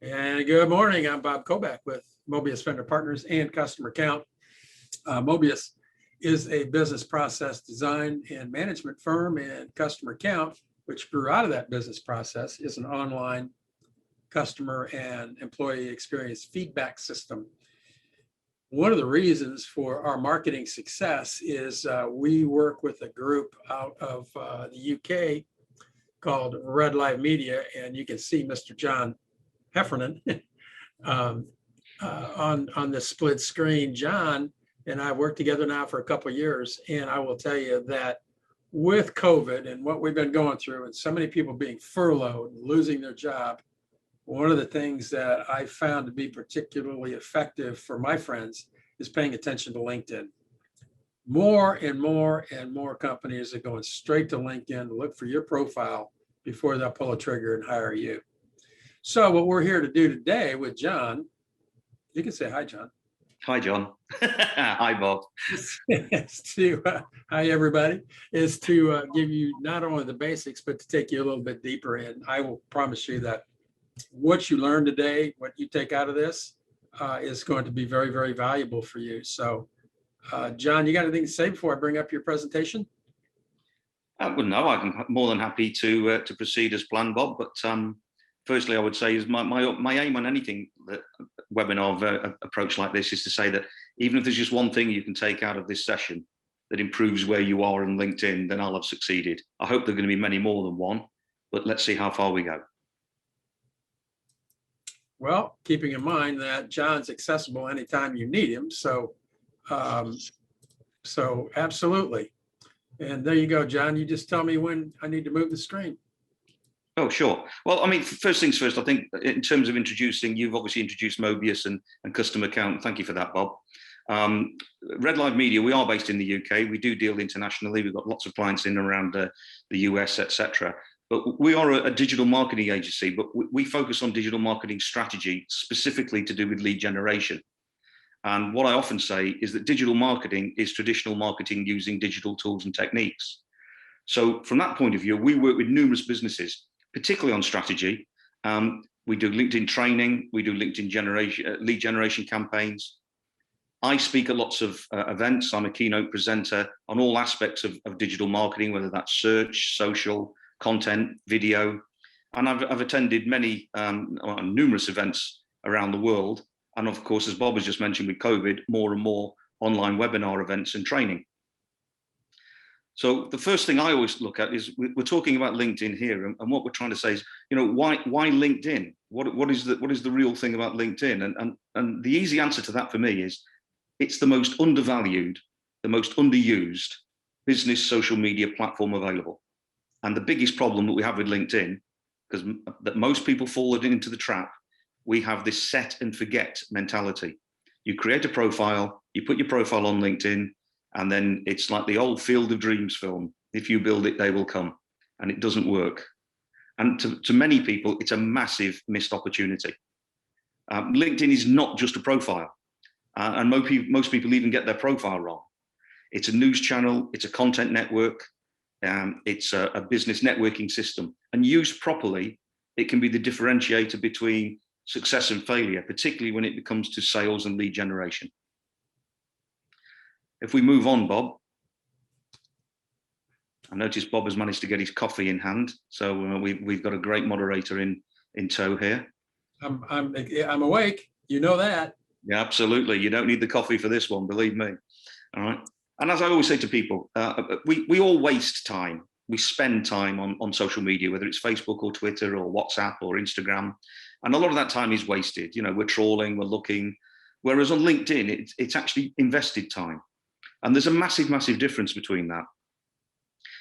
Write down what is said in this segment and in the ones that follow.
And good morning. I'm Bob Koback with Mobius Vendor Partners and CustomerCount. Mobius is a business process design and management firm, and CustomerCount, which grew out of that business process, is an online customer and employee experience feedback system. One of the reasons for our marketing success is we work with a group out of the UK called RedLive Media, and you can see Mr. John Heffernan on the split screen. John and I worked together now for a couple of years, and I will tell you that with COVID and what we've been going through, and so many people being furloughed and losing their job, one of the things that I found to be particularly effective for my friends is paying attention to LinkedIn. More and more and more companies are going straight to LinkedIn to look for your profile before they'll pull a trigger and hire you. So what we're here to do today with John, you can say hi, John. Hi, John. Hi, Bob. Hi, everybody, is to give you not only the basics, but to take you a little bit deeper in. I will promise you that what you learn today, what you take out of this, is going to be very, very valuable for you. So, John, you got anything to say before I bring up your presentation? Well, no, I'm more than happy to proceed as planned, Bob. But firstly, I would say is my aim on anything that webinar approach like this is to say that even if there's just one thing you can take out of this session that improves where you are on LinkedIn, then I'll have succeeded. I hope there are going to be many more than one, but let's see how far we go. Well, keeping in mind that John's accessible anytime you need him. So absolutely. And there you go, John. You just tell me when I need to move the screen. Oh, sure. Well, I mean, first things first, I think in terms of introducing, you've obviously introduced Mobius and CustomerCount. Thank you for that, Bob. RedLive Media, we are based in the UK. We do deal internationally. We've got lots of clients in and around the US, etc. But we are a digital marketing agency, but we focus on digital marketing strategy specifically to do with lead generation. And what I often say is that digital marketing is traditional marketing using digital tools and techniques. So from that point of view, we work with numerous businesses, particularly on strategy. We do LinkedIn training, we do LinkedIn lead generation campaigns. I speak at lots of events. I'm a keynote presenter on all aspects of digital marketing, whether that's search, social, content, video. And I've attended many, numerous events around the world. And of course, as Bob has just mentioned with COVID, more and more online webinar events and training. So the first thing I always look at is we're talking about LinkedIn here, and what we're trying to say is, why LinkedIn? What is the real thing about LinkedIn? And the easy answer to that for me is it's the most undervalued, the most underused business social media platform available. And the biggest problem that we have with LinkedIn, because that most people fall into the trap, we have this set and forget mentality. You create a profile, you put your profile on LinkedIn, and then it's like the old Field of Dreams film. If you build it, they will come. And it doesn't work. And to many people, it's a massive missed opportunity. LinkedIn is not just a profile. And most people even get their profile wrong. It's a news channel, it's a content network, it's a business networking system. And used properly, it can be the differentiator between success and failure, particularly when it comes to sales and lead generation. If we move on, Bob, I noticed Bob has managed to get his coffee in hand, so we've got a great moderator in tow here. I'm awake. You know that. Yeah, absolutely. You don't need the coffee for this one, believe me. All right. And as I always say to people, we all waste time. We spend time on social media, whether it's Facebook or Twitter or WhatsApp or Instagram, and a lot of that time is wasted. We're trawling, we're looking. Whereas on LinkedIn, it's actually invested time. And there's a massive, massive difference between that.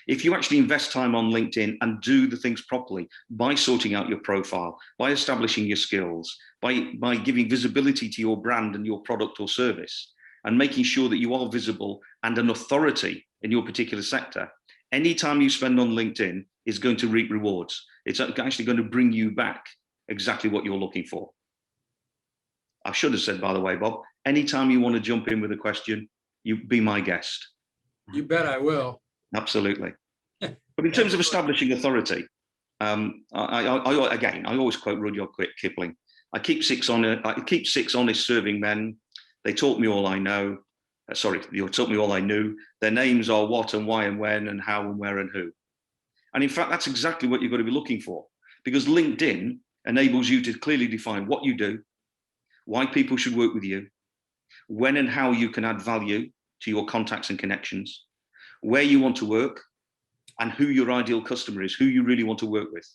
If you actually invest time on LinkedIn and do the things properly by sorting out your profile, by establishing your skills, by giving visibility to your brand and your product or service, and making sure that you are visible and an authority in your particular sector, any time you spend on LinkedIn is going to reap rewards. It's actually going to bring you back exactly what you're looking for. I should have said, by the way, Bob, anytime you want to jump in with a question, you be my guest. You bet I will. Absolutely. But in terms of establishing authority, I always quote Rudyard Kipling. I keep six honest serving men. They taught me all I know. You taught me all I knew. Their names are what and why and when and how and where and who. And in fact, that's exactly what you've got to be looking for, because LinkedIn enables you to clearly define what you do, why people should work with you, when and how you can add value to your contacts and connections, where you want to work, and who your ideal customer is, who you really want to work with.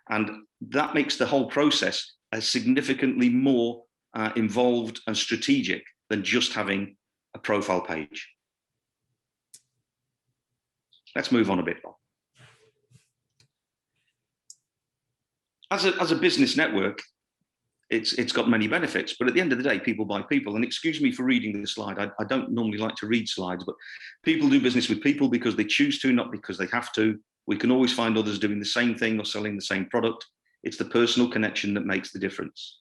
And that makes the whole process significantly more involved and strategic than just having a profile page. Let's move on a bit, Bob. As a business network, it's got many benefits, but at the end of the day, people buy people. And excuse me for reading the slide. I don't normally like to read slides, but people do business with people because they choose to, not because they have to. We can always find others doing the same thing or selling the same product. It's the personal connection that makes the difference.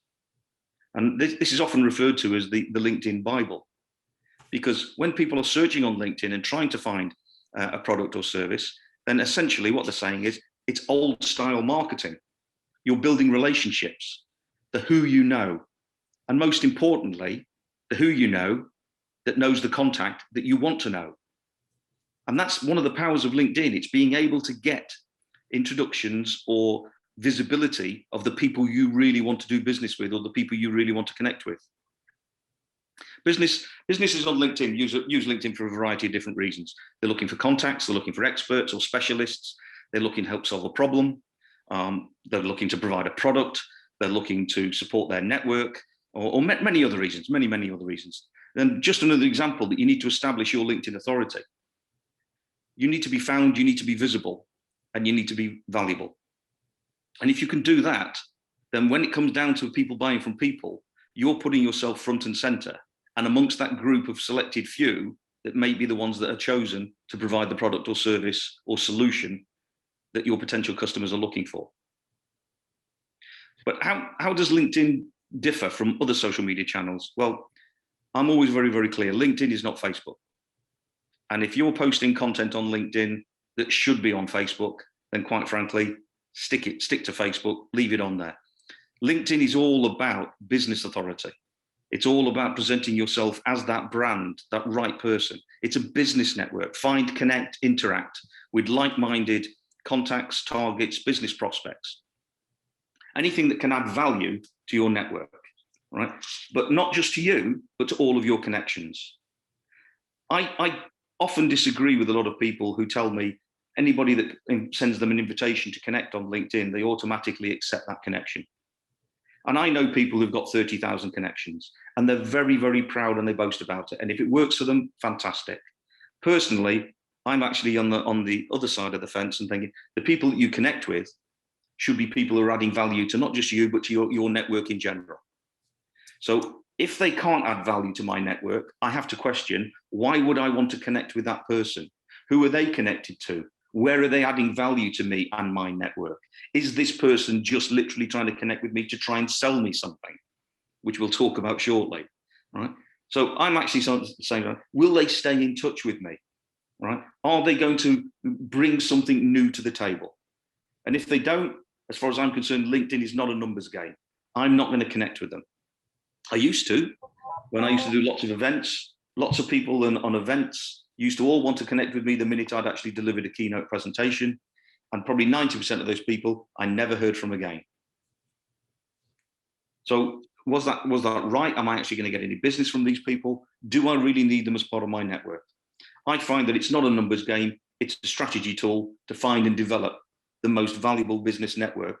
And this is often referred to as the LinkedIn Bible, because when people are searching on LinkedIn and trying to find a product or service, then essentially what they're saying is it's old style marketing. You're building relationships, the who you know, and most importantly, the who you know that knows the contact that you want to know. And that's one of the powers of LinkedIn. It's being able to get introductions or visibility of the people you really want to do business with, or the people you really want to connect with. Businesses on LinkedIn use LinkedIn for a variety of different reasons. They're looking for contacts, they're looking for experts or specialists, they're looking to help solve a problem, they're looking to provide a product, they're looking to support their network, or many other reasons, many other reasons. Then just another example that you need to establish your LinkedIn authority. You need to be found, you need to be visible, and you need to be valuable. And if you can do that, then when it comes down to people buying from people, you're putting yourself front and center. And amongst that group of selected few, that may be the ones that are chosen to provide the product or service or solution that your potential customers are looking for. But how does LinkedIn differ from other social media channels? Well, I'm always very, very clear. LinkedIn is not Facebook. And if you're posting content on LinkedIn that should be on Facebook, then quite frankly, stick to Facebook, leave it on there. LinkedIn is all about business authority. It's all about presenting yourself as that brand, that right person. It's a business network. Find, connect, interact with like-minded contacts, targets, business prospects. Anything that can add value to your network, right? But not just to you, but to all of your connections. I often disagree with a lot of people who tell me anybody that sends them an invitation to connect on LinkedIn, they automatically accept that connection. And I know people who've got 30,000 connections and they're very, very proud and they boast about it. And if it works for them, fantastic. Personally, I'm actually on the other side of the fence and thinking the people that you connect with should be people who are adding value to not just you, but to your network in general. So if they can't add value to my network, I have to question, why would I want to connect with that person? Who are they connected to? Where are they adding value to me and my network? Is this person just literally trying to connect with me to try and sell me something, which we'll talk about shortly, right? So I'm actually saying, will they stay in touch with me, right? Are they going to bring something new to the table? And if they don't, as far as I'm concerned, LinkedIn is not a numbers game. I'm not going to connect with them. I used to, when I used to do lots of events, lots of people on events used to all want to connect with me the minute I'd actually delivered a keynote presentation. And probably 90% of those people I never heard from again. So was that right? Am I actually going to get any business from these people? Do I really need them as part of my network? I find that it's not a numbers game. It's a strategy tool to find and develop the most valuable business network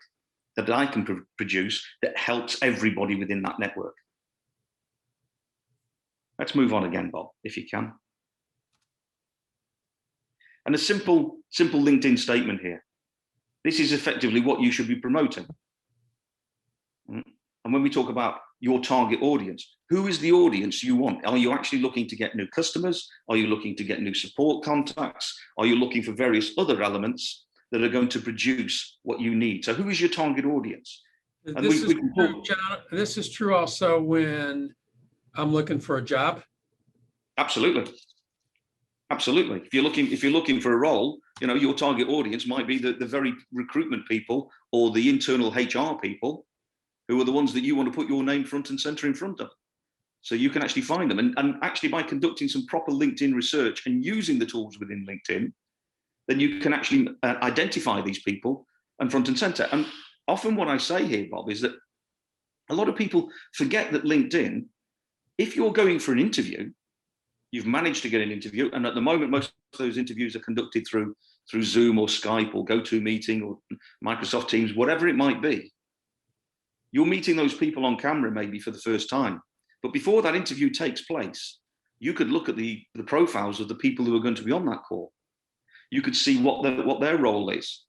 that I can produce that helps everybody within that network. Let's move on again, Bob, if you can. And a simple LinkedIn statement here. This is effectively what you should be promoting. And when we talk about your target audience, who is the audience you want? Are you actually looking to get new customers? Are you looking to get new support contacts? Are you looking for various other elements that are going to produce what you need? So who is your target audience? And this is true, John. This is true also when I'm looking for a job. Absolutely. Absolutely. If you're looking for a role, your target audience might be the very recruitment people or the internal HR people who are the ones that you want to put your name front and center in front of. So you can actually find them. And actually by conducting some proper LinkedIn research and using the tools within LinkedIn, then you can actually identify these people and front and center. And often what I say here, Bob, is that a lot of people forget that LinkedIn, if you're going for an interview, you've managed to get an interview. And at the moment, most of those interviews are conducted through Zoom or Skype or GoToMeeting or Microsoft Teams, whatever it might be. You're meeting those people on camera maybe for the first time. But before that interview takes place, you could look at the profiles of the people who are going to be on that call. You could see what their role is,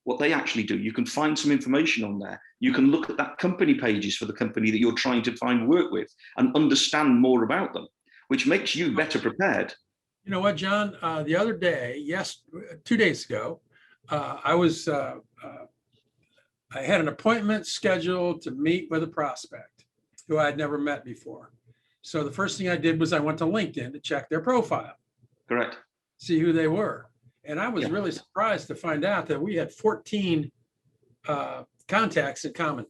what they actually do. You can find some information on there. You can look at that company pages for the company that you're trying to find work with and understand more about them, which makes you better prepared. You know what, John? The other day, 2 days ago, I had an appointment scheduled to meet with a prospect who I had never met before. So the first thing I did was I went to LinkedIn to check their profile. Correct. See who they were. And I was really surprised to find out that we had 14 contacts in common.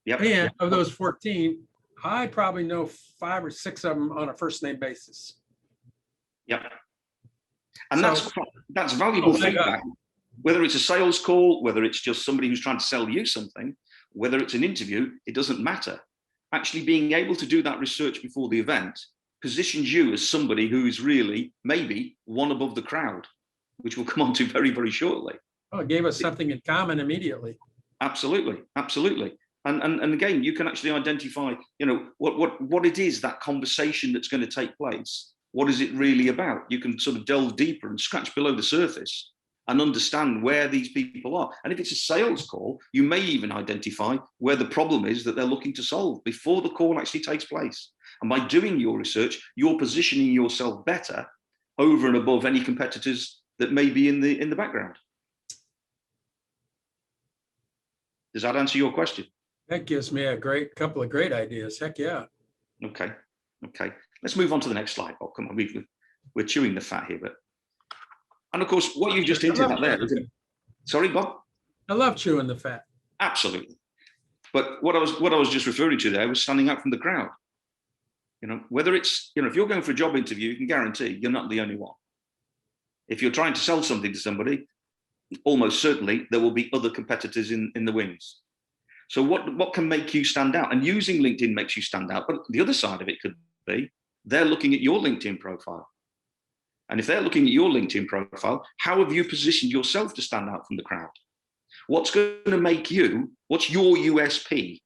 Yep. And of those 14, I probably know 5 or 6 of them on a first name basis. Yep. And that's valuable feedback. Whether it's a sales call, whether it's just somebody who's trying to sell you something, whether it's an interview, it doesn't matter. Actually being able to do that research before the event positions you as somebody who is really maybe one above the crowd, which we'll come on to very, very shortly. Oh, it gave us something in common immediately. Absolutely, absolutely. And again, you can actually identify, what it is, that conversation that's going to take place. What is it really about? You can sort of delve deeper and scratch below the surface and understand where these people are. And if it's a sales call, you may even identify where the problem is that they're looking to solve before the call actually takes place. And by doing your research, you're positioning yourself better over and above any competitors that may be in the background. Does that answer your question? That gives me a couple of great ideas. Heck yeah. Okay. Let's move on to the next slide, Bob. Come on, we're chewing the fat here, but. And of course, what you just hinted at there. Sorry, Bob? I love chewing the fat. Absolutely. But what I was just referring to there was standing out from the crowd. Whether it's, if you're going for a job interview, you can guarantee you're not the only one. If you're trying to sell something to somebody, almost certainly there will be other competitors in the wings. So what can make you stand out? And using LinkedIn makes you stand out. But the other side of it could be they're looking at your LinkedIn profile. And if they're looking at your LinkedIn profile, how have you positioned yourself to stand out from the crowd? What's going to make you, what's your USP?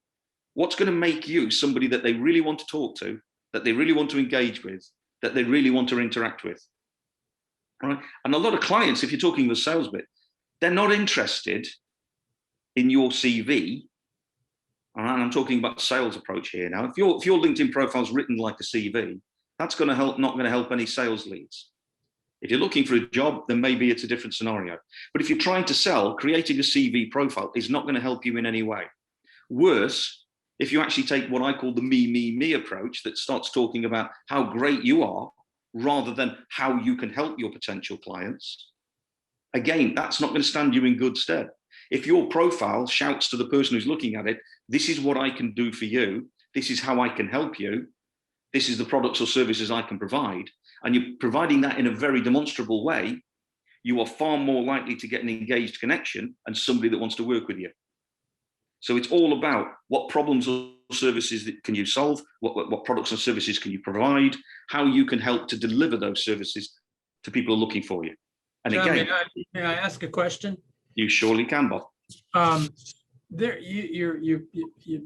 What's going to make you somebody that they really want to talk to, that they really want to engage with, that they really want to interact with? All right? And a lot of clients, if you're talking with sales bit, they're not interested in your CV. All right? And I'm talking about the sales approach here now. If your LinkedIn profile is written like a CV, that's going to help, not going to help any sales leads. If you're looking for a job, then maybe it's a different scenario. But if you're trying to sell, creating a CV profile is not going to help you in any way. Worse, if you actually take what I call the me approach that starts talking about how great you are rather than how you can help your potential clients, again, that's not going to stand you in good stead. If your profile shouts to the person who's looking at it, this is what I can do for you, this is how I can help you, this is the products or services I can provide, and you're providing that in a very demonstrable way, you are far more likely to get an engaged connection and somebody that wants to work with you. So it's all about what problems or services can you solve, what products and services can you provide, how you can help to deliver those services to people who are looking for you. And John, again, may I ask a question? You surely can, Bob. There, you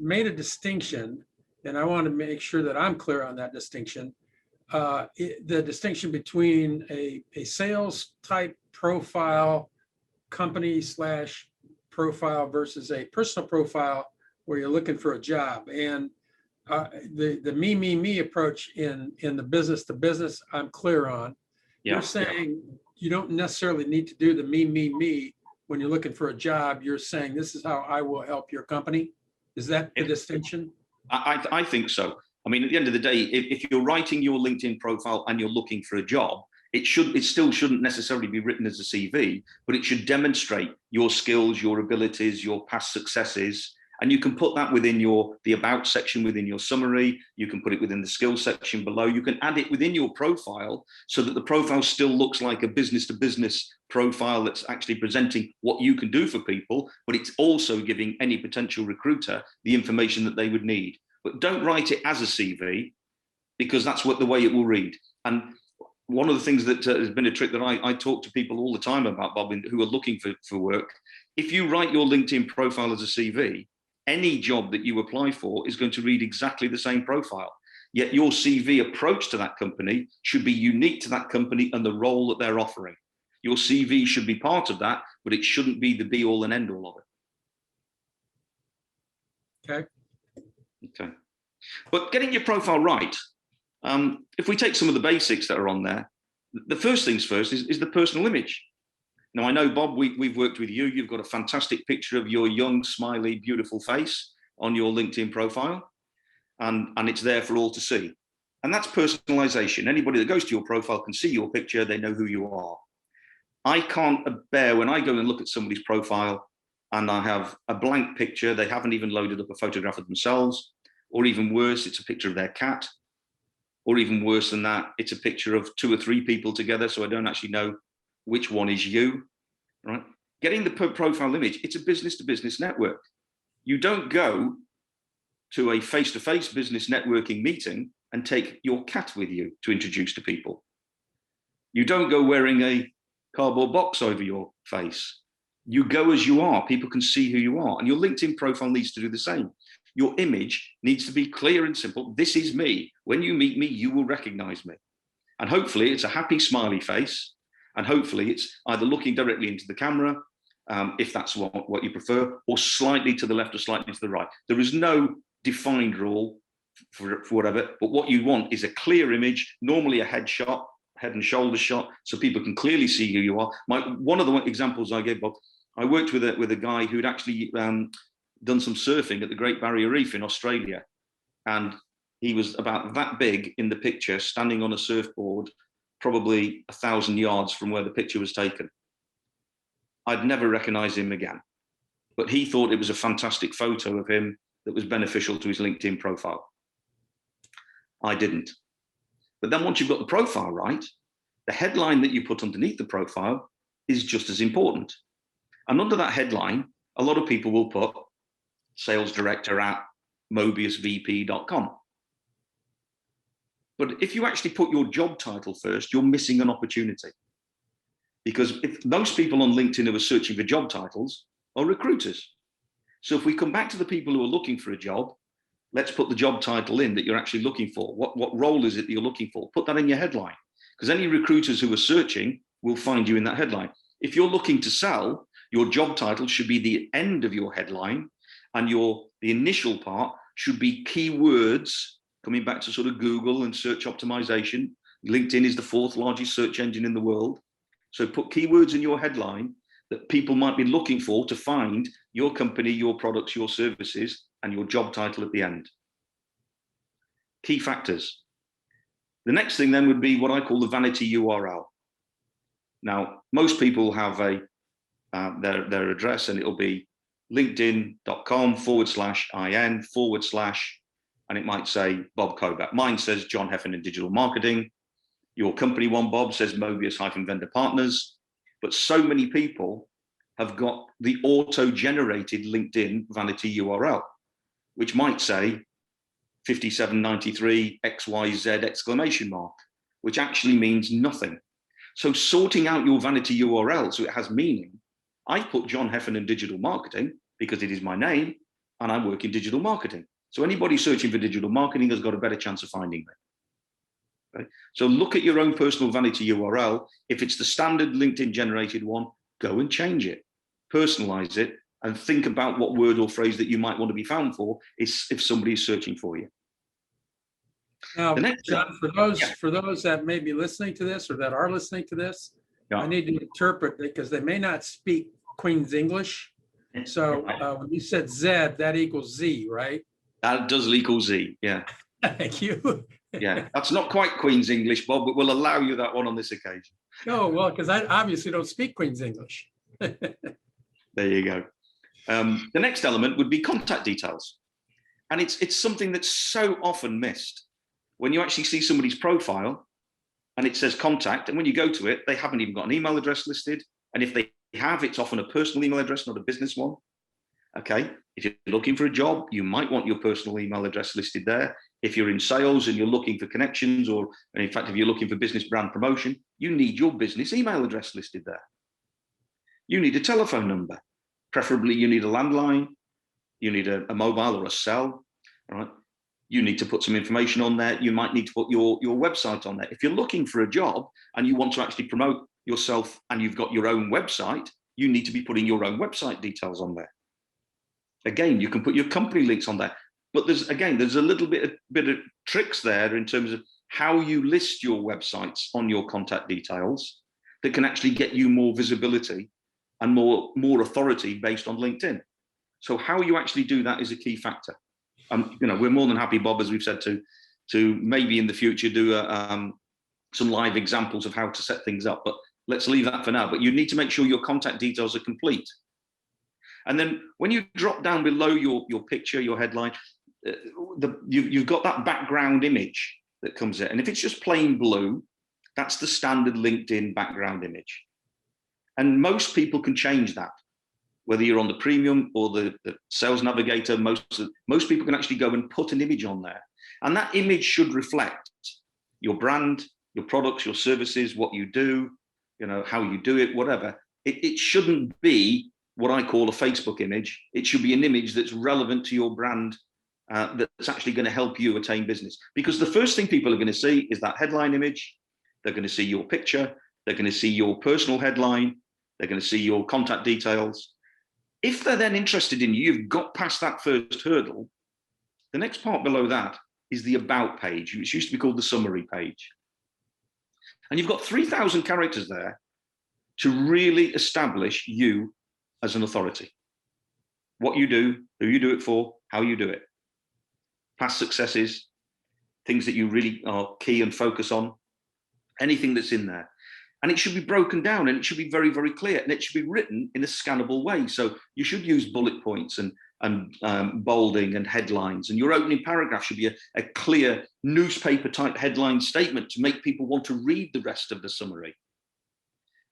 made a distinction, and I want to make sure that I'm clear on that distinction. The distinction between a sales type profile, company / profile versus a personal profile where you're looking for a job. And the me approach in the business to business, I'm clear on. You're saying you don't necessarily need to do the me when you're looking for a job. You're saying this is how I will help your company. Is that the distinction? I think so. I mean, at the end of the day, if you're writing your LinkedIn profile and you're looking for a job, it still shouldn't necessarily be written as a CV, but it should demonstrate your skills, your abilities, your past successes, And you can put that within the about section within your summary. You can put it within the skills section below. You can add it within your profile so that the profile still looks like a business to business profile that's actually presenting what you can do for people, but it's also giving any potential recruiter the information that they would need. But don't write it as a CV, because that's the way it will read. And one of the things that has been a trick that I talk to people all the time about, Bob, who are looking for work, if you write your LinkedIn profile as a CV, any job that you apply for is going to read exactly the same profile. Yet your CV approach to that company should be unique to that company and the role that they're offering. Your CV should be part of that, but it shouldn't be the be all and end all of it. Okay. Okay. But getting your profile right, if we take some of the basics that are on there, the first things first is the personal image. Now, I know, Bob, we've worked with you. You've got a fantastic picture of your young, smiley, beautiful face on your LinkedIn profile, and it's there for all to see. And that's personalization. Anybody that goes to your profile can see your picture. They know who you are. I can't bear when I go and look at somebody's profile and I have a blank picture. They haven't even loaded up a photograph of themselves, or even worse, it's a picture of their cat. Or even worse than that, it's a picture of 2 or 3 people together, so I don't actually know which one is you, right? Getting the profile image, it's a business-to-business network. You don't go to a face-to-face business networking meeting and take your cat with you to introduce to people. You don't go wearing a cardboard box over your face. You go as you are. People can see who you are. And your LinkedIn profile needs to do the same. Your image needs to be clear and simple. This is me. When you meet me, you will recognize me. And hopefully it's a happy, smiley face. And hopefully it's either looking directly into the camera, if that's what you prefer, or slightly to the left or slightly to the right. There is no defined rule for whatever, but what you want is a clear image, normally a headshot, head and shoulder shot, so people can clearly see who you are. One of the examples I gave, Bob, I worked with a guy who'd actually done some surfing at the Great Barrier Reef in Australia. And he was about that big in the picture, standing on a surfboard, probably 1,000 yards from where the picture was taken. I'd never recognized him again, but he thought it was a fantastic photo of him that was beneficial to his LinkedIn profile. I didn't. But then once you've got the profile right, the headline that you put underneath the profile is just as important. And under that headline, a lot of people will put sales director at mobiusvp.com. But if you actually put your job title first, you're missing an opportunity. Because if most people on LinkedIn who are searching for job titles are recruiters. So if we come back to the people who are looking for a job, let's put the job title in that you're actually looking for. What role is it that you're looking for? Put that in your headline, because any recruiters who are searching will find you in that headline. If you're looking to sell, your job title should be the end of your headline, and the initial part should be keywords, coming back to sort of Google and search optimization. LinkedIn is the 4th largest search engine in the world. So put keywords in your headline that people might be looking for to find your company, your products, your services, and your job title at the end. Key factors. The next thing then would be what I call the vanity URL. Now, most people have their address, and it'll be linkedin.com/in/ and it might say Bob Kovac. Mine says John Heffernan Digital Marketing. Your company one, Bob, says Mobius-Vendor Partners. But so many people have got the auto-generated LinkedIn vanity URL, which might say 5793 XYZ !, which actually means nothing. So sorting out your vanity URL so it has meaning. I put John Heffernan Digital Marketing because it is my name and I work in digital marketing. So anybody searching for digital marketing has got a better chance of finding me. Okay? So look at your own personal vanity URL. If it's the standard LinkedIn generated one, go and change it, personalize it, and think about what word or phrase that you might want to be found for if somebody is searching for you. Now, John, for those that may be listening to this or that are listening to this, I need to interpret it because they may not speak Queen's English. So when you said Z, that equals Z, right? That does equal Z, yeah. Thank you. Yeah, that's not quite Queen's English, Bob, but we'll allow you that one on this occasion. No, well, because I obviously don't speak Queen's English. There you go. The next element would be contact details. And it's something that's so often missed. When you actually see somebody's profile and it says contact, and when you go to it, they haven't even got an email address listed. And if they have, it's often a personal email address, not a business one. Okay, if you're looking for a job, you might want your personal email address listed there. If you're in sales and you're looking for connections, or in fact, if you're looking for business brand promotion, you need your business email address listed there. You need a telephone number. Preferably, you need a landline. You need a mobile or a cell. All right. You need to put some information on there. You might need to put your website on there. If you're looking for a job and you want to actually promote yourself and you've got your own website, you need to be putting your own website details on there. Again, you can put your company links on there. But there's a little bit of tricks there in terms of how you list your websites on your contact details that can actually get you more visibility and more authority based on LinkedIn. So how you actually do that is a key factor. We're more than happy, Bob, as we've said, to maybe in the future do some live examples of how to set things up. But let's leave that for now. But you need to make sure your contact details are complete. And then when you drop down below your picture, your headline, you've got that background image that comes in. And if it's just plain blue, that's the standard LinkedIn background image. And most people can change that. Whether you're on the premium or the sales navigator, most people can actually go and put an image on there. And that image should reflect your brand, your products, your services, what you do, how you do it, whatever. It shouldn't be what I call a Facebook image. It should be an image that's relevant to your brand, that's actually going to help you attain business. Because the first thing people are going to see is that headline image. They're going to see your picture. They're going to see your personal headline. They're going to see your contact details. If they're then interested in you, you've got past that first hurdle. The next part below that is the about page, which used to be called the summary page. And you've got 3,000 characters there to really establish you as an authority. What you do, who you do it for, how you do it. Past successes, things that you really are key and focus on, anything that's in there. And it should be broken down and it should be very, very clear, and it should be written in a scannable way. So you should use bullet points and bolding and headlines, and your opening paragraph should be a clear newspaper type headline statement to make people want to read the rest of the summary.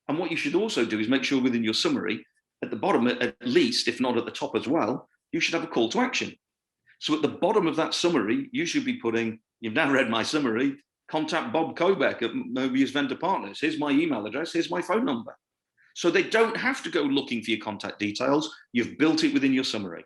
And what you should also do is make sure within your summary, at the bottom at least, if not at the top as well, you should have a call to action. So at the bottom of that summary, you should be putting, you've now read my summary, contact Bob Kobeck at Mobius Vendor Partners. Here's my email address. Here's my phone number. So they don't have to go looking for your contact details. You've built it within your summary.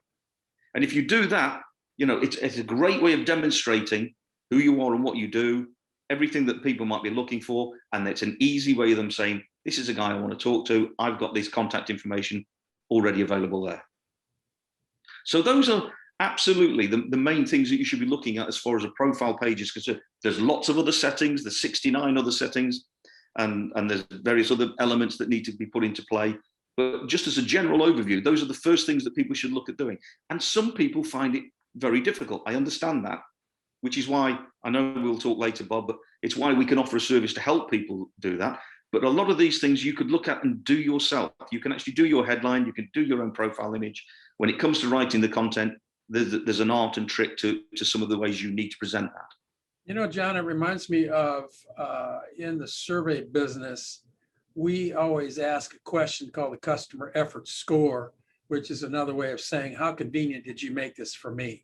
And if you do that, it's a great way of demonstrating who you are and what you do, everything that people might be looking for. And it's an easy way of them saying, this is a guy I want to talk to. I've got this contact information already available there. So those are absolutely the main things that you should be looking at as far as a profile page is concerned. There's lots of other settings, there's 69 other settings, and there's various other elements that need to be put into play. But just as a general overview, those are the first things that people should look at doing. And some people find it very difficult. I understand that, which is why, I know we'll talk later, Bob, but it's why we can offer a service to help people do that. But a lot of these things you could look at and do yourself. You can actually do your headline, you can do your own profile image. When it comes to writing the content, there's an art and trick to some of the ways you need to present that. John, it reminds me of in the survey business, we always ask a question called the customer effort score, which is another way of saying, how convenient did you make this for me?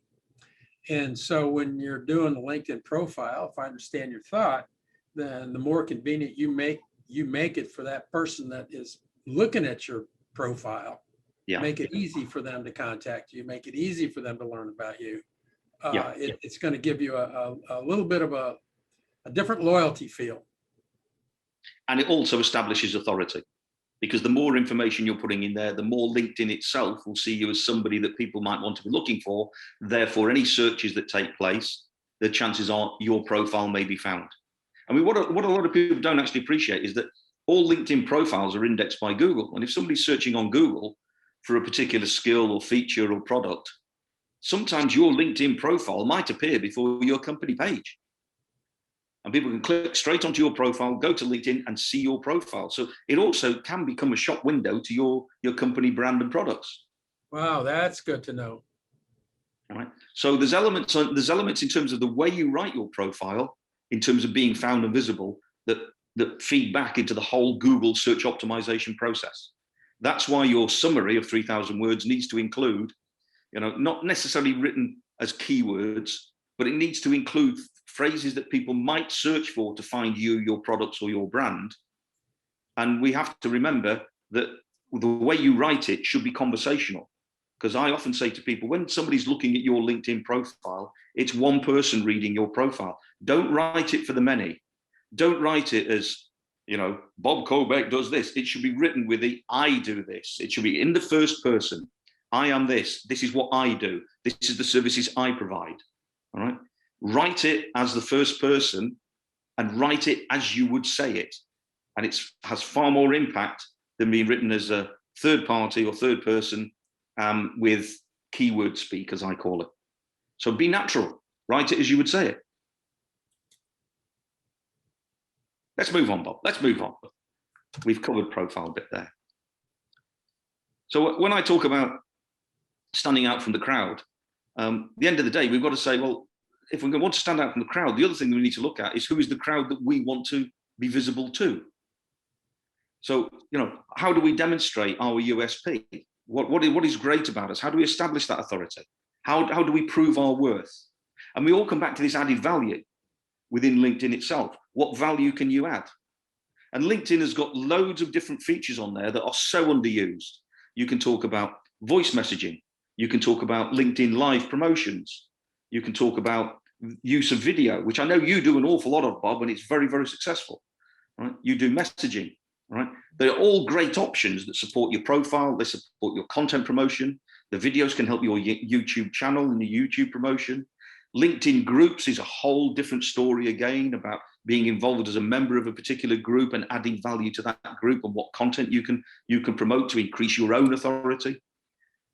And so when you're doing the LinkedIn profile, if I understand your thought, then the more convenient you make it for that person that is looking at your profile. Yeah. Make it easy for them to contact you, make it easy for them to learn about you. It's going to give you a little bit of a different loyalty feel. And it also establishes authority, because the more information you're putting in there, the more LinkedIn itself will see you as somebody that people might want to be looking for. Therefore, any searches that take place, the chances are your profile may be found. I mean, what a lot of people don't actually appreciate is that all LinkedIn profiles are indexed by Google. And if somebody's searching on Google for a particular skill or feature or product, sometimes your LinkedIn profile might appear before your company page. And people can click straight onto your profile, go to LinkedIn and see your profile. So it also can become a shop window to your company brand and products. Wow, that's good to know. All right. So there's elements in terms of the way you write your profile, in terms of being found and visible, that feed back into the whole Google search optimization process. That's why your summary of 3,000 words needs to include, not necessarily written as keywords, but it needs to include phrases that people might search for to find you, your products, or your brand. And we have to remember that the way you write it should be conversational. Because I often say to people, when somebody's looking at your LinkedIn profile, it's one person reading your profile. Don't write it for the many. Don't write it as, Bob Kobeck does this. It should be written with the I do this. It should be in the first person. I am this. This is what I do. This is the services I provide. All right. Write it as the first person and write it as you would say it. And it has far more impact than being written as a third party or third person with keyword speak, as I call it. So be natural. Write it as you would say it. Let's move on, Bob. Let's move on. We've covered profile a bit there. So when I talk about standing out from the crowd, at the end of the day, we've got to say, well, if we want to stand out from the crowd, the other thing we need to look at is who is the crowd that we want to be visible to. So, how do we demonstrate our USP? What is great about us? How do we establish that authority? How do we prove our worth? And we all come back to this added value within LinkedIn itself. What value can you add? And LinkedIn has got loads of different features on there that are so underused. You can talk about voice messaging. You can talk about LinkedIn live promotions. You can talk about use of video, which I know you do an awful lot of, Bob, and it's very, very successful. Right? You do messaging. Right? They're all great options that support your profile. They support your content promotion. The videos can help your YouTube channel and your YouTube promotion. LinkedIn groups is a whole different story again, about being involved as a member of a particular group and adding value to that group and what content you can promote to increase your own authority.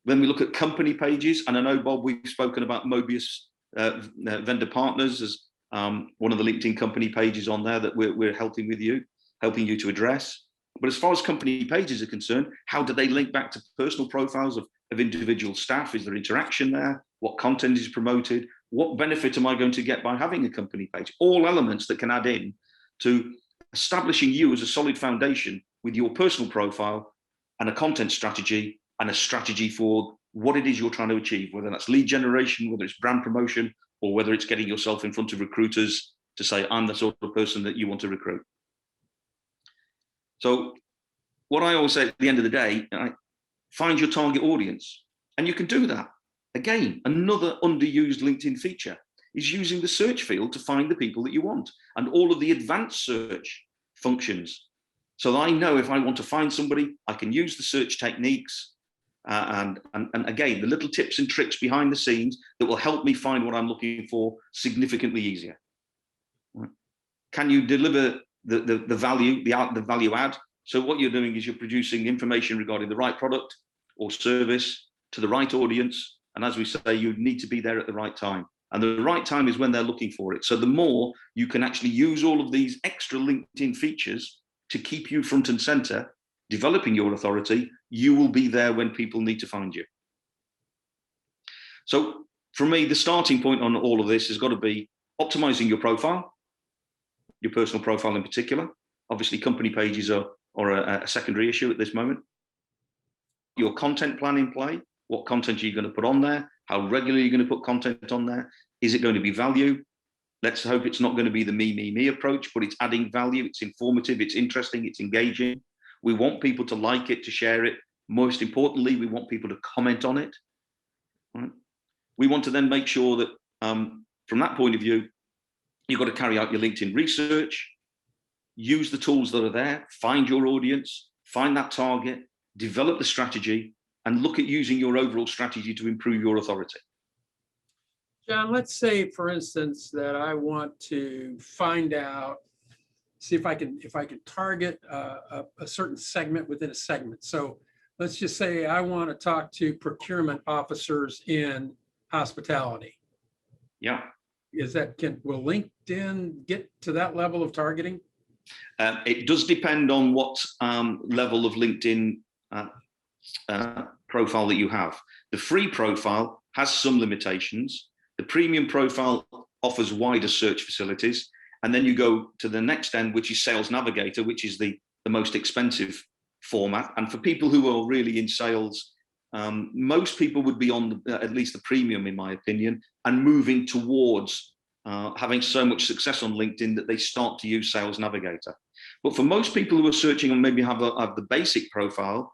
Then we look at company pages, and I know, Bob, we've spoken about Mobius vendor partners as one of the LinkedIn company pages on there that we're helping you to address. But as far as company pages are concerned, how do they link back to personal profiles of individual staff? Is there interaction there? What content is promoted? What benefit am I going to get by having a company page? All elements that can add in to establishing you as a solid foundation with your personal profile and a content strategy and a strategy for what it is you're trying to achieve, whether that's lead generation, whether it's brand promotion, or whether it's getting yourself in front of recruiters to say, I'm the sort of person that you want to recruit. So what I always say at the end of the day, find your target audience. And you can do that. Again, another underused LinkedIn feature is using the search field to find the people that you want, and all of the advanced search functions. So that I know if I want to find somebody, I can use the search techniques and again, the little tips and tricks behind the scenes that will help me find what I'm looking for significantly easier. Can you deliver the value, the value add? So what you're doing is you're producing information regarding the right product or service to the right audience. And as we say, you need to be there at the right time. And the right time is when they're looking for it. So the more you can actually use all of these extra LinkedIn features to keep you front and center, developing your authority, you will be there when people need to find you. So for me, the starting point on all of this has got to be optimizing your profile, your personal profile in particular. Obviously, company pages are a secondary issue at this moment. Your content plan in play. What content are you going to put on there? How regularly are you going to put content on there? Is it going to be value? Let's hope it's not going to be the me approach, but it's adding value. It's informative. It's interesting. It's engaging. We want people to like it, to share it. Most importantly, we want people to comment on it. Right? We want to then make sure that from that point of view, you've got to carry out your LinkedIn research, use the tools that are there, find your audience, find that target, develop the strategy, and look at using your overall strategy to improve your authority. John, let's say, for instance, that I want to find out, see if I can target a certain segment within a segment. So let's just say I want to talk to procurement officers in hospitality. Yeah. Will LinkedIn get to that level of targeting? It does depend on what level of LinkedIn profile that you have. The free profile has some limitations. The premium profile offers wider search facilities. And then you go to the next end, which is Sales Navigator, which is the most expensive format. And for people who are really in sales, most people would be on at least the premium, in my opinion, and moving towards having so much success on LinkedIn that they start to use Sales Navigator. But for most people who are searching and maybe have the basic profile,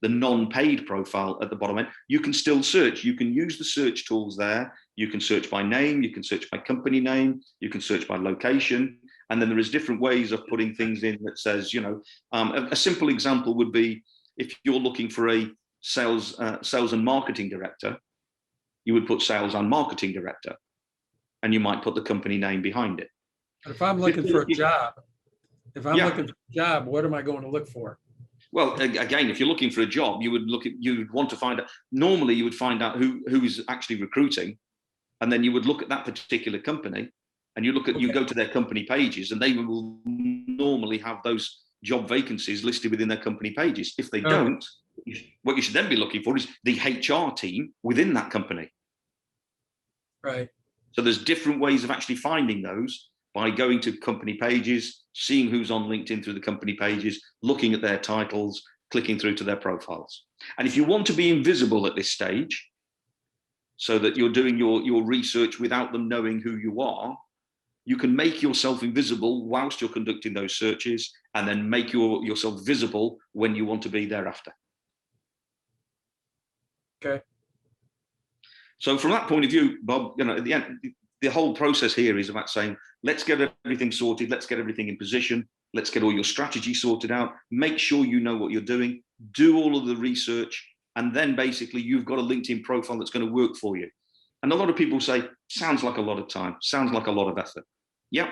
the non-paid profile at the bottom end, you can still search. You can use the search tools there. You can search by name, you can search by company name, you can search by location. And then there is different ways of putting things in that says, a simple example would be if you're looking for a sales and marketing director, you would put sales and marketing director, and you might put the company name behind it. But if I'm looking for a job, what am I going to look for? Well, again, if you're looking for a job, you would want to find out. Normally, you would find out who is actually recruiting, and then you would look at that particular company, and you go to their company pages, and they will normally have those job vacancies listed within their company pages. If they don't, what you should then be looking for is the HR team within that company. Right. So there's different ways of actually finding those by going to company pages, seeing who's on LinkedIn through the company pages, looking at their titles, clicking through to their profiles. And if you want to be invisible at this stage, so that you're doing your research without them knowing who you are, you can make yourself invisible whilst you're conducting those searches, and then make yourself visible when you want to be thereafter. Okay. So from that point of view, Bob, at the end, the whole process here is about saying, let's get everything sorted, let's get everything in position, let's get all your strategy sorted out, make sure you know what you're doing, do all of the research, and then basically you've got a LinkedIn profile that's going to work for you. And a lot of people say, sounds like a lot of time, sounds like a lot of effort. Yeah,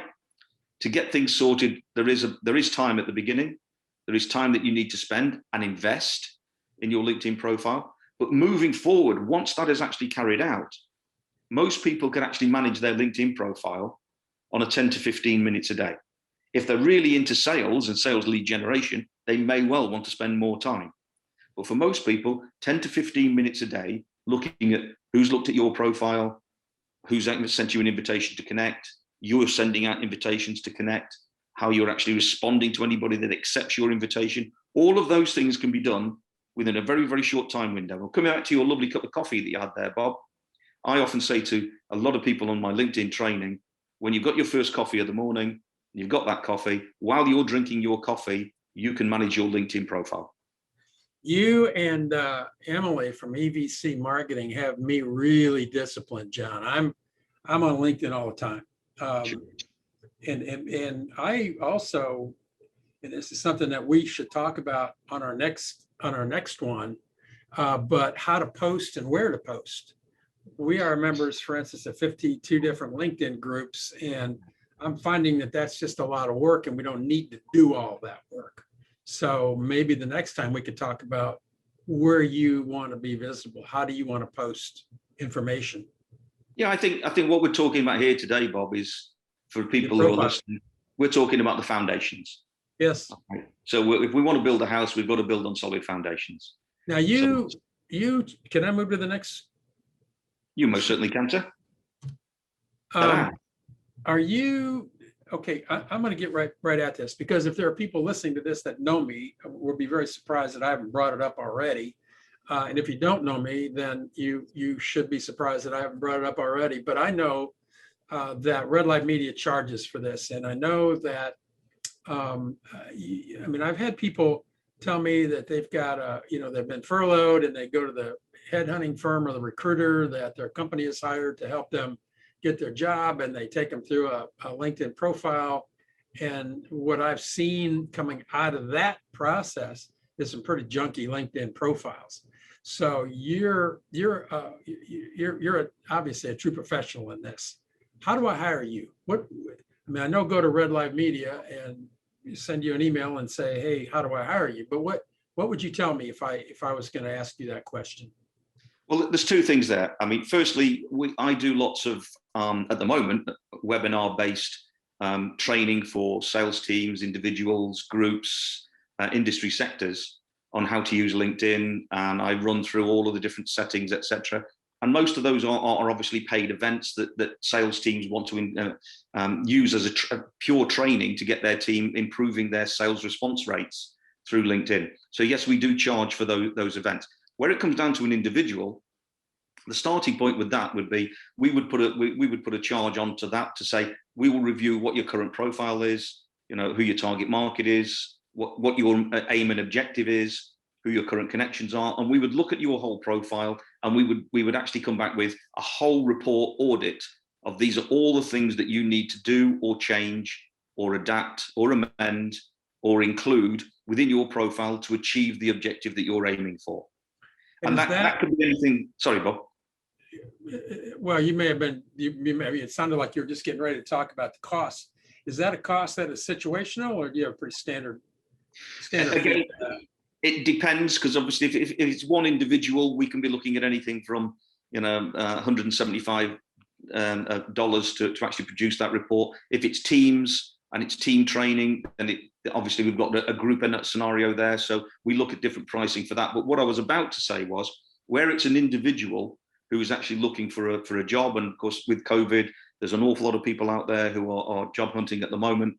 to get things sorted, there is time at the beginning. There is time that you need to spend and invest in your LinkedIn profile. But moving forward, once that is actually carried out, most people can actually manage their LinkedIn profile on a 10 to 15 minutes a day. If they're really into sales and sales lead generation, they may well want to spend more time. But for most people, 10 to 15 minutes a day, looking at who's looked at your profile, who's sent you an invitation to connect, you're sending out invitations to connect, how you're actually responding to anybody that accepts your invitation. All of those things can be done within a very, very short time window. Well, coming back to your lovely cup of coffee that you had there, Bob, I often say to a lot of people on my LinkedIn training, when you've got your first coffee of the morning, you've got that coffee, while you're drinking your coffee, you can manage your LinkedIn profile. You and Emily from EVC Marketing have me really disciplined, John. I'm on LinkedIn all the time. Sure. And I also, and this is something that we should talk about on our next one, but how to post and where to post. We are members, for instance, of 52 different LinkedIn groups, and I'm finding that that's just a lot of work, and we don't need to do all that work. So maybe the next time we could talk about where you want to be visible. How do you want to post information? Yeah, I think what we're talking about here today, Bob, is for people who are listening, we're talking about the foundations. Yes. Okay. So if we want to build a house, we've got to build on solid foundations. Now you can I move to the next? You most certainly can, sir. Are you okay? I'm going to get right at this, because if there are people listening to this that know me, we'll be very surprised that I haven't brought it up already. And if you don't know me, then you should be surprised that I haven't brought it up already. But I know that RedLive Media charges for this, and I know that I've had people tell me that they've got they've been furloughed, and they go to the headhunting firm or the recruiter that their company has hired to help them get their job, and they take them through a LinkedIn profile. And what I've seen coming out of that process is some pretty junky LinkedIn profiles. So you're obviously a true professional in this. How do I hire you? I know go to RedLive Media and send you an email and say, hey, how do I hire you? But what would you tell me if I was going to ask you that question? Well, there's two things there. I mean, firstly, I do lots of, at the moment, webinar-based training for sales teams, individuals, groups, industry sectors on how to use LinkedIn, and I run through all of the different settings, etc. And most of those are obviously paid events that sales teams want to use as a pure training to get their team improving their sales response rates through LinkedIn. So yes, we do charge for those events. Where it comes down to an individual, the starting point with that would be we would put a charge onto that to say we will review what your current profile is, who your target market is, what your aim and objective is, who your current connections are, and we would look at your whole profile, and we would actually come back with a whole report audit of these are all the things that you need to do or change or adapt or amend or include within your profile to achieve the objective that you're aiming for. And that could be anything. Sorry, Bob. Well, you may have been, it sounded like you were just getting ready to talk about the cost. Is that a cost that is situational, or do you have a pretty standard? Again, it depends, because obviously if it's one individual, we can be looking at anything from $175 to actually produce that report. If it's teams and it's team training, then obviously we've got a group in that scenario there. So we look at different pricing for that. But what I was about to say was, where it's an individual who is actually looking for a job, and of course with COVID, there's an awful lot of people out there who are job hunting at the moment.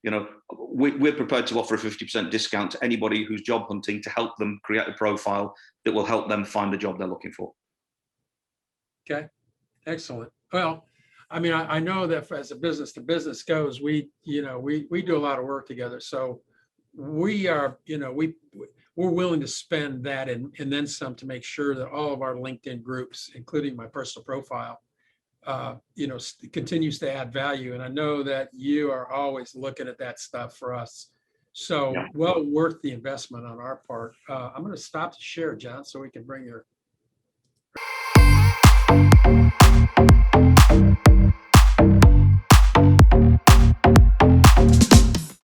We're prepared to offer a 50% discount to anybody who's job hunting to help them create a profile that will help them find the job they're looking for. Okay, excellent. Well, I mean, I know that as a business to business goes, we do a lot of work together. So we are, we're willing to spend that and then some to make sure that all of our LinkedIn groups, including my personal profile, continues to add value. And I know that you are always looking at that stuff for us. So well worth the investment on our part. I'm going to stop to share, John, so we can bring your